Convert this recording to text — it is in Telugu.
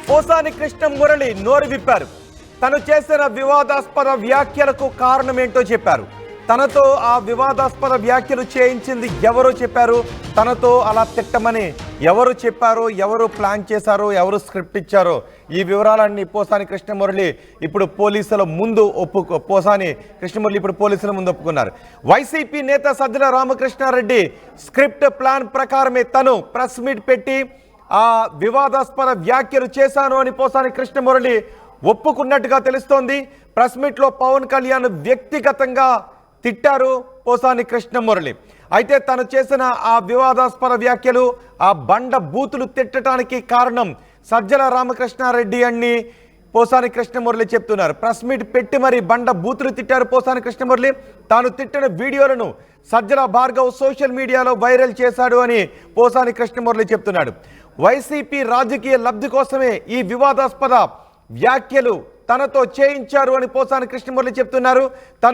పోసాని కృష్ణమురళి నోరు విప్పారు. తను చేసిన వివాదాస్పద వ్యాఖ్యలకు కారణమేంటో చెప్పారు. తనతో ఆ వివాదాస్పద వ్యాఖ్యలు చేయించింది ఎవరో చెప్పారు. తనతో అలా తిట్టమని ఎవరు చెప్పారో, ఎవరు ప్లాన్ చేశారో, ఎవరు స్క్రిప్ట్ ఇచ్చారో, ఈ వివరాలన్నీ పోసాని కృష్ణమురళి ఇప్పుడు పోలీసుల ముందు ఒప్పుకున్నారు. వైసీపీ నేత సజ్జల రామకృష్ణారెడ్డి స్క్రిప్ట్ ప్లాన్ ప్రకారమే తను ప్రెస్ మీట్ పెట్టి ఆ వివాదాస్పద వ్యాఖ్యలు చేశాను అని పోసాని కృష్ణమురళి ఒప్పుకున్నట్టుగా తెలుస్తోంది. ప్రెస్ మీట్లో పవన్ కళ్యాణ్ వ్యక్తిగతంగా తిట్టారు పోసాని కృష్ణమురళి. అయితే తను చేసిన ఆ వివాదాస్పద వ్యాఖ్యలు, ఆ బండ బూతులు తిట్టడానికి కారణం సజ్జల రామకృష్ణారెడ్డి అని పోసాని కృష్ణమురళి చెప్తున్నారు. ప్రెస్ మీట్ పెట్టి మరి బండ బూతులు తిట్టారు పోసాని కృష్ణమురళి. తాను తిట్టిన వీడియోలను సజ్జల భార్గవ్ సోషల్ మీడియాలో వైరల్ చేశాడు అని పోసాని కృష్ణమురళి చెప్తున్నాడు. వైసీపీ రాజకీయ లబ్ధి కోసమే ఈ వివాదాస్పద వ్యాఖ్యలు తనతో చేయించారు అని పోసాని కృష్ణమురళి చెప్తున్నారు.